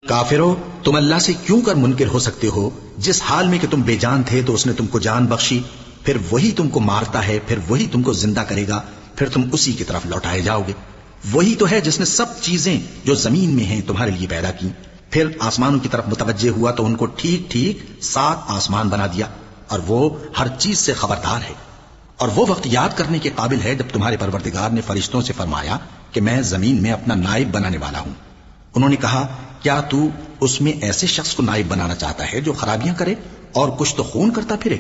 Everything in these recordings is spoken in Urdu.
کافرو، تم اللہ سے کیوں کر منکر ہو سکتے ہو؟ جس حال میں کہ تم بے جان تھے تو اس نے تم کو جان بخشی، پھر وہی تم کو مارتا ہے، پھر وہی تم کو زندہ کرے گا، پھر تم اسی کی طرف لوٹائے جاؤ گے۔ وہی تو ہے جس نے سب چیزیں جو زمین میں ہیں تمہارے لیے پیدا کی، پھر آسمانوں کی طرف متوجہ ہوا تو ان کو ٹھیک ٹھیک 7 آسمان بنا دیا، اور وہ ہر چیز سے خبردار ہے۔ اور وہ وقت یاد کرنے کے قابل ہے جب تمہارے پروردگار نے فرشتوں سے فرمایا کہ میں زمین میں اپنا نائب بنانے والا ہوں۔ انہوں نے کہا، کیا تو اس میں ایسے شخص کو نائب بنانا چاہتا ہے جو خرابیاں کرے اور کچھ تو خون کرتا پھرے؟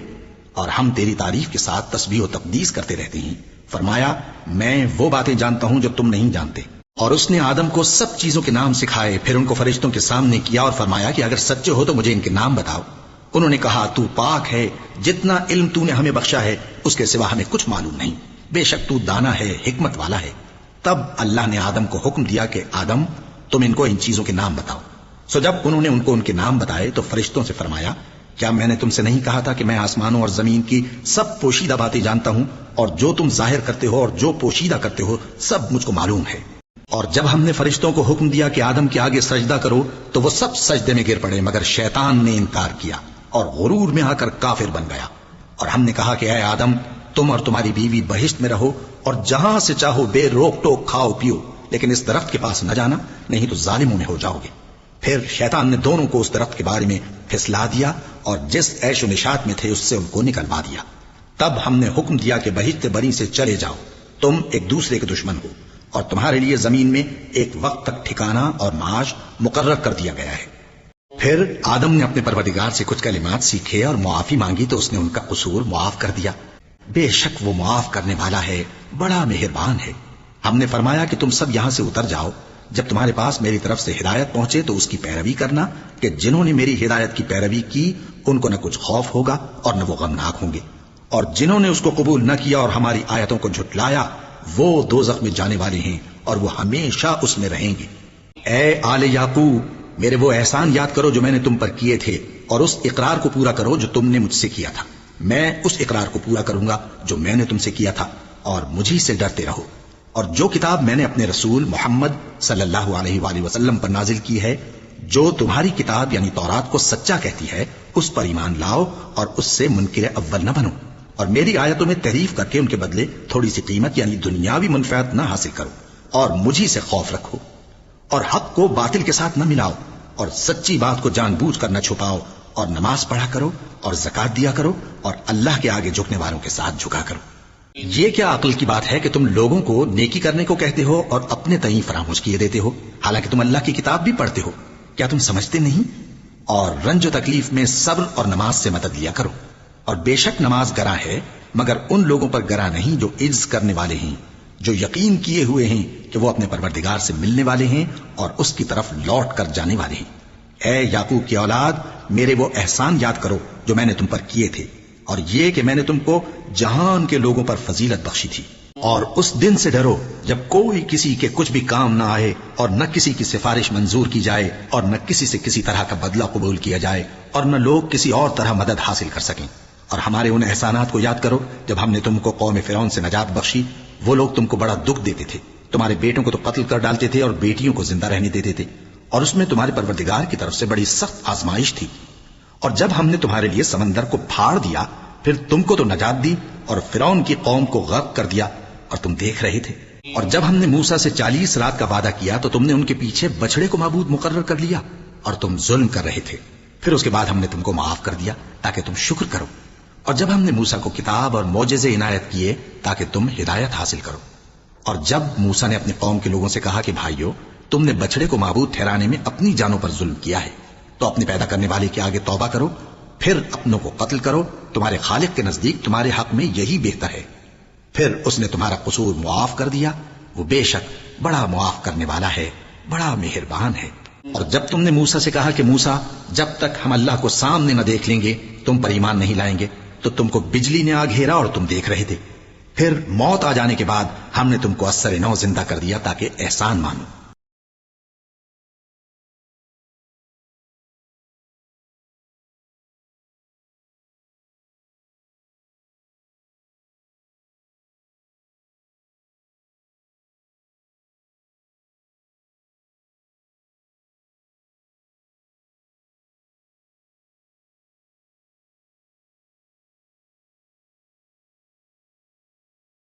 اور ہم تیری تعریف کے ساتھ تسبیح و تقدیس کرتے رہتے ہیں۔ فرمایا، میں وہ باتیں جانتا ہوں جو تم نہیں جانتے۔ اور اس نے آدم کو سب چیزوں کے نام سکھائے، پھر ان کو فرشتوں کے سامنے کیا اور فرمایا کہ اگر سچے ہو تو مجھے ان کے نام بتاؤ۔ انہوں نے کہا، تو پاک ہے، جتنا علم تو نے ہمیں بخشا ہے اس کے سوا ہمیں کچھ معلوم نہیں، بے شک تو دانا ہے، حکمت والا ہے۔ تب اللہ نے آدم کو حکم دیا کہ آدم، تم ان کو ان چیزوں کے نام بتاؤ۔ سو جب انہوں نے ان کو ان کے نام بتائے تو فرشتوں سے فرمایا، کیا میں نے تم سے نہیں کہا تھا کہ میں آسمانوں اور زمین کی سب پوشیدہ باتیں جانتا ہوں، اور جو تم ظاہر کرتے ہو اور جو پوشیدہ کرتے ہو سب مجھ کو معلوم ہے۔ اور جب ہم نے فرشتوں کو حکم دیا کہ آدم کے آگے سجدہ کرو تو وہ سب سجدے میں گر پڑے، مگر شیطان نے انکار کیا اور غرور میں آ کر کافر بن گیا۔ اور ہم نے کہا کہ اے آدم، تم اور تمہاری بیوی بہشت میں رہو اور جہاں سے چاہو بے روک ٹوک کھاؤ پیو، لیکن اس درخت کے پاس نہ جانا، نہیں تو ظالموں میں ہو جاؤ گے۔ پھر شیطان نے دونوں کو اس درخت کے بارے میں پھسلا دیا اور جس عیش و نشاط میں تھے اس سے ان کو نکلوا دیا۔ تب ہم نے حکم دیا کہ بہشت بری سے چلے جاؤ، تم ایک دوسرے کے دشمن ہو، اور تمہارے لیے زمین میں ایک وقت تک ٹھکانہ اور معاش مقرر کر دیا گیا ہے۔ پھر آدم نے اپنے پروردگار سے کچھ کلمات سیکھے اور معافی مانگی تو اس نے ان کا قصور معاف کر دیا۔ بے شک وہ معاف کرنے والا ہے، بڑا مہربان ہے۔ ہم نے فرمایا کہ تم سب یہاں سے اتر جاؤ، جب تمہارے پاس میری طرف سے ہدایت پہنچے تو اس کی پیروی کرنا، کہ جنہوں نے میری ہدایت کی پیروی کی ان کو نہ کچھ خوف ہوگا اور نہ وہ غمناک ہوں گے، اور جنہوں نے اس کو قبول نہ کیا اور ہماری آیتوں کو جھٹلایا وہ دوزخ میں جانے والے ہیں اور وہ ہمیشہ اس میں رہیں گے۔ اے آل یعقوب، میرے وہ احسان یاد کرو جو میں نے تم پر کیے تھے، اور اس اقرار کو پورا کرو جو تم نے مجھ سے کیا تھا۔ میں اس اقرار کو پورا کروں گا جو میں نے تم سے کیا تھا، اور مجھی سے ڈرتے رہو۔ اور جو کتاب میں نے اپنے رسول محمد صلی اللہ علیہ وآلہ وسلم پر نازل کی ہے، جو تمہاری کتاب یعنی تورات کو سچا کہتی ہے، اس پر ایمان لاؤ اور اس سے منکر اول نہ بنو، اور میری آیتوں میں تحریف کر کے ان کے بدلے تھوڑی سی قیمت یعنی دنیاوی منفعت نہ حاصل کرو، اور مجھی سے خوف رکھو، اور حق کو باطل کے ساتھ نہ ملاؤ، اور سچی بات کو جان بوجھ کر نہ چھپاؤ، اور نماز پڑھا کرو اور زکات دیا کرو، اور اللہ کے آگے جھکنے والوں کے ساتھ جھکا کرو۔ یہ کیا عقل کی بات ہے کہ تم لوگوں کو نیکی کرنے کو کہتے ہو اور اپنے تئیں فراموش کیے دیتے ہو، حالانکہ تم اللہ کی کتاب بھی پڑھتے ہو؟ کیا تم سمجھتے نہیں؟ اور رنج و تکلیف میں صبر اور نماز سے مدد لیا کرو، اور بے شک نماز گراں ہے، مگر ان لوگوں پر گراں نہیں جو عجز کرنے والے ہیں، جو یقین کیے ہوئے ہیں کہ وہ اپنے پروردگار سے ملنے والے ہیں اور اس کی طرف لوٹ کر جانے والے ہیں۔ اے یعقوب کی اولاد، میرے وہ احسان یاد کرو جو میں نے تم پر کیے تھے، اور یہ کہ میں نے تم کو جہان کے لوگوں پر فضیلت بخشی تھی۔ اور اس دن سے ڈرو جب کوئی کسی کے کچھ بھی کام نہ آئے، اور نہ کسی کی سفارش منظور کی جائے، اور نہ کسی سے کسی طرح کا بدلہ قبول کیا جائے، اور نہ لوگ کسی اور طرح مدد حاصل کر سکیں۔ اور ہمارے ان احسانات کو یاد کرو جب ہم نے تم کو قوم فرعون سے نجات بخشی۔ وہ لوگ تم کو بڑا دکھ دیتے تھے، تمہارے بیٹوں کو تو قتل کر ڈالتے تھے اور بیٹیوں کو زندہ رہنے دیتے تھے، اور اس میں تمہارے پروردگار کی طرف سے بڑی سخت آزمائش تھی۔ اور جب ہم نے تمہارے لیے سمندر کو پھاڑ دیا، پھر تم کو تو نجات دی اور فرعون کی قوم کو غرق کر دیا، اور تم دیکھ رہے تھے۔ اور جب ہم نے موسیٰ سے 40 رات کا وعدہ کیا تو تم نے ان کے پیچھے بچڑے کو معبود مقرر کر لیا، اور تم ظلم کر رہے تھے۔ پھر اس کے بعد ہم نے تم کو معاف کر دیا تاکہ تم شکر کرو۔ اور جب ہم نے موسیٰ کو کتاب اور معجزے عنایت کیے تاکہ تم ہدایت حاصل کرو۔ اور جب موسیٰ نے اپنے قوم کے لوگوں سے کہا کہ بھائیو، تم نے بچڑے کو معبود ٹھہرانے میں اپنی جانوں پر ظلم کیا ہے، تو اپنے پیدا کرنے والے کے آگے توبہ کرو، پھر اپنوں کو قتل کرو، تمہارے خالق کے نزدیک تمہارے حق میں یہی بہتر ہے۔ پھر اس نے تمہارا قصور معاف کر دیا، وہ بے شک بڑا معاف کرنے والا ہے، بڑا مہربان ہے۔ اور جب تم نے موسیٰ سے کہا کہ موسیٰ، جب تک ہم اللہ کو سامنے نہ دیکھ لیں گے تم پر ایمان نہیں لائیں گے، تو تم کو بجلی نے آ گھیرا اور تم دیکھ رہے تھے۔ پھر موت آ جانے کے بعد ہم نے تم کو اثر نو زندہ کر دیا تاکہ احسان مانو۔